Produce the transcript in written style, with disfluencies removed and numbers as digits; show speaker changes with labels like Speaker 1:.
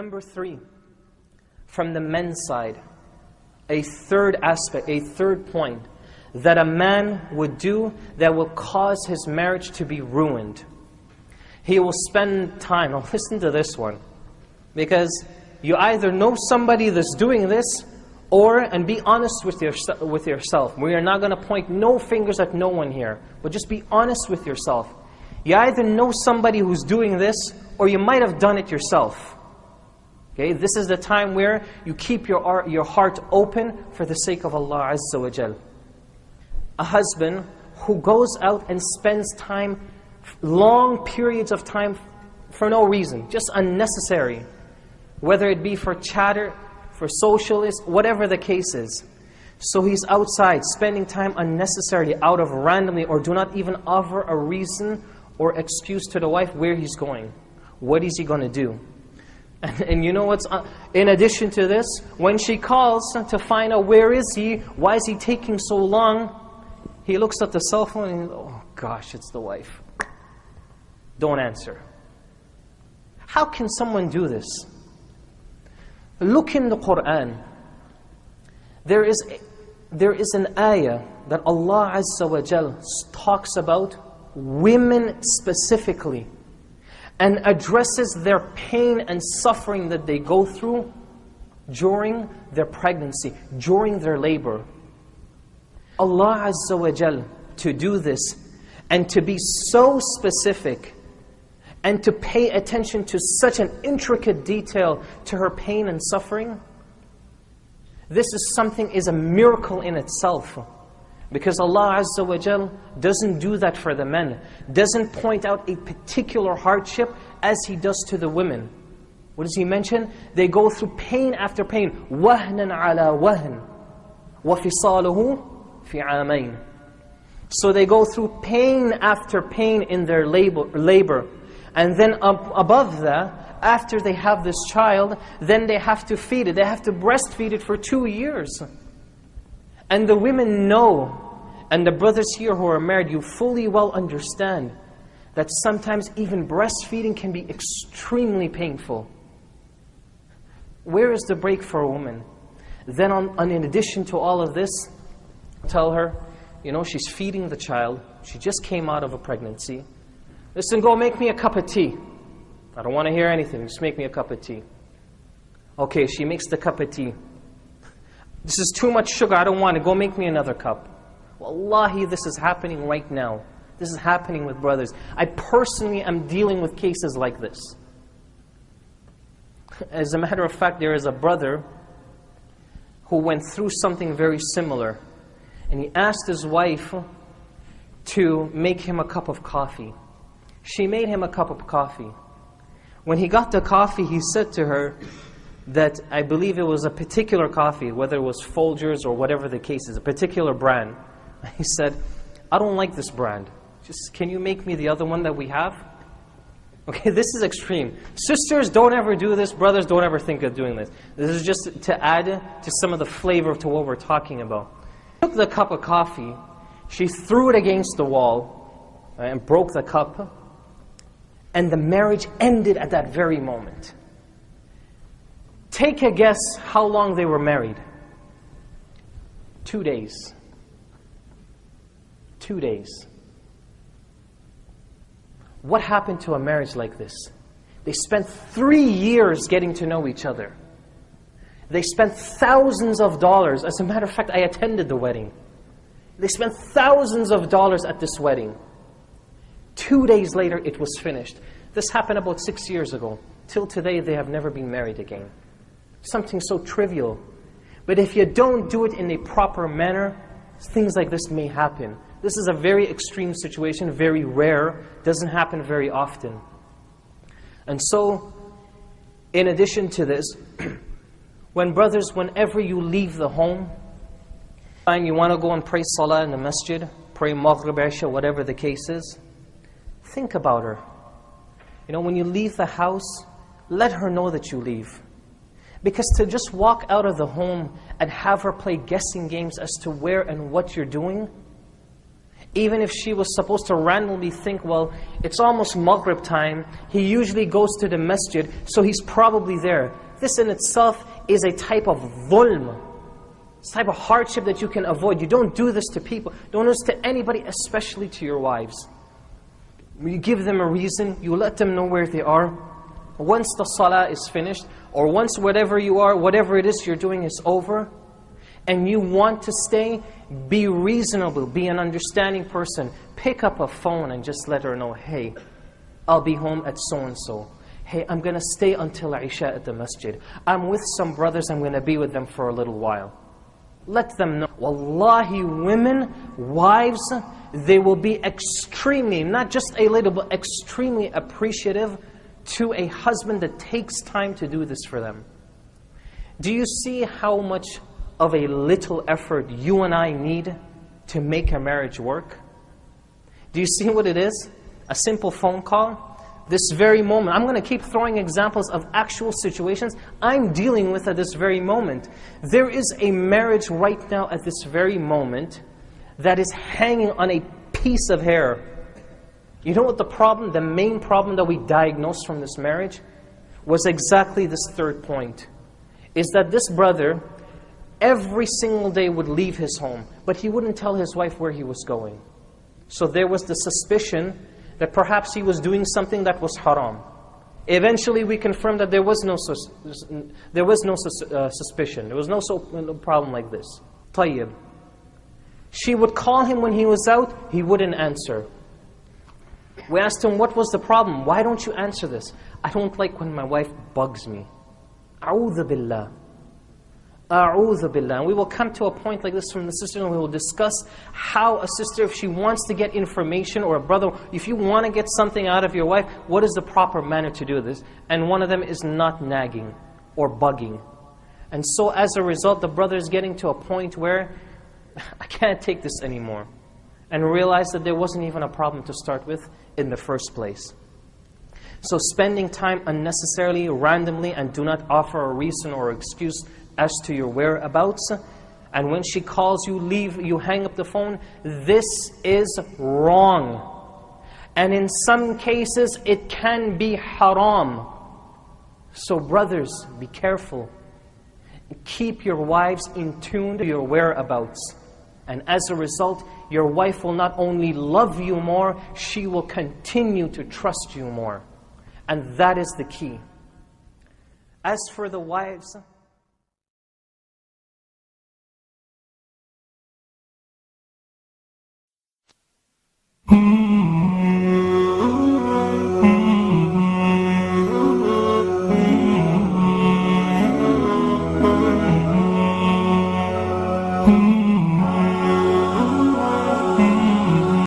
Speaker 1: Number 3, from the men's side, a third aspect, a third point that a man would do that will cause his marriage to be ruined. He will spend time, now listen to this one, because you either know somebody that's doing this, and be honest with yourself. We are not going to point no fingers at no one here, but just be honest with yourself. You either know somebody who's doing this, or you might have done it yourself. Okay, this is the time where you keep your heart open for the sake of Allah Azza wa Jal. A husband who goes out and spends time, long periods of time, for no reason, just unnecessary, whether it be for chatter, for socialists, whatever the case is. So he's outside, spending time unnecessarily, out of randomly, or do not even offer a reason or excuse to the wife where he's going. What is he going to do? And you know what's, in addition to this, when she calls to find out where is he, why is he taking so long, he looks at the cell phone and, oh gosh, it's the wife. Don't answer. How can someone do this? Look in the Quran. There is an ayah that Allah Azza wa Jal talks about women specifically and addresses their pain and suffering that they go through during their pregnancy, during their labor. Allah Azza wa Jal, to do this and to be so specific and to pay attention to such an intricate detail to her pain and suffering, this is a miracle in itself. Because Allah Azza wa Jal doesn't do that for the men, doesn't point out a particular hardship as He does to the women. What does He mention? They go through pain after pain. وَهْنًا عَلَى وَهْنٍ وَفِصَالُهُ فِي عَامَيْنِ. So they go through pain after pain in their labor. And then above that, after they have this child, then they have to feed it. They have to breastfeed it for 2 years. And the women know, and the brothers here who are married, you fully well understand that sometimes even breastfeeding can be extremely painful. Where is the break for a woman? Then in addition to all of this, tell her, you know, she's feeding the child. She just came out of a pregnancy. Listen, go make me a cup of tea. I don't want to hear anything. Just make me a cup of tea. Okay, she makes the cup of tea. This is too much sugar. I don't want it. Go make me another cup. Wallahi, this is happening right now. This is happening with brothers. I personally am dealing with cases like this. As a matter of fact, there is a brother who went through something very similar. And he asked his wife to make him a cup of coffee. She made him a cup of coffee. When he got the coffee, he said to her that, I believe it was a particular coffee, whether it was Folgers or whatever the case is, a particular brand. He said, I don't like this brand. Just, can you make me the other one that we have? Okay, this is extreme. Sisters, don't ever do this. Brothers, don't ever think of doing this. This is just to add to some of the flavor to what we're talking about. She took the cup of coffee, she threw it against the wall, and broke the cup. And the marriage ended at that very moment. Take a guess how long they were married. 2 days. 2 days. What happened to a marriage like this? They spent 3 years getting to know each other. They spent thousands of dollars. As a matter of fact, I attended the wedding. They spent thousands of dollars at this wedding. 2 days later, it was finished. This happened about 6 years ago. Till today, they have never been married again. Something so trivial. But if you don't do it in a proper manner, things like this may happen. This is a very extreme situation, very rare, doesn't happen very often. And so, in addition to this, whenever you leave the home, and you want to go and pray salah in the masjid, pray maghrib, isha, whatever the case is, think about her. You know, when you leave the house, let her know that you leave. Because to just walk out of the home and have her play guessing games as to where and what you're doing, Even if she was supposed to randomly think, well, it's almost Maghrib time, he usually goes to the masjid, so he's probably there. This in itself is a type of dhulm. It's a type of hardship that you can avoid. You don't do this to people. Don't do this to anybody, especially to your wives. You give them a reason, you let them know where they are. Once the salah is finished, or once whatever you are, whatever it is you're doing is over, and you want to stay, be reasonable, be an understanding person. Pick up a phone and just let her know, hey, I'll be home at so-and-so. Hey, I'm going to stay until Isha at the masjid. I'm with some brothers, I'm going to be with them for a little while. Let them know. Wallahi, women, wives, they will be extremely, not just a little, but extremely appreciative to a husband that takes time to do this for them. Do you see how much of a little effort you and I need to make a marriage work? Do you see what it is? A simple phone call. This very moment, I'm going to keep throwing examples of actual situations I'm dealing with at this very moment. There is a marriage right now at this very moment that is hanging on a piece of hair. You know what the problem, the main problem that we diagnosed from this marriage was exactly this third point. Is that this brother every single day would leave his home, but he wouldn't tell his wife where he was going. So there was the suspicion that perhaps he was doing something that was haram. Eventually we confirmed that there was no suspicion. There was no problem like this. Tayyib. She would call him when he was out, he wouldn't answer. We asked him, what was the problem? Why don't you answer this? I don't like when my wife bugs me. A'udhu billah. A'udhu billah. And we will come to a point like this from the sister, and we will discuss how a sister, if she wants to get information, or a brother, if you want to get something out of your wife, what is the proper manner to do this? And one of them is not nagging or bugging. And so as a result, the brother is getting to a point where, I can't take this anymore. And realize that there wasn't even a problem to start with in the first place. So spending time unnecessarily, randomly, and do not offer a reason or excuse as to your whereabouts. And when she calls you, leave, you hang up the phone. This is wrong. And in some cases, it can be haram. So brothers, be careful. Keep your wives in tune to your whereabouts. And as a result, your wife will not only love you more, she will continue to trust you more. And that is the key. As for the wives,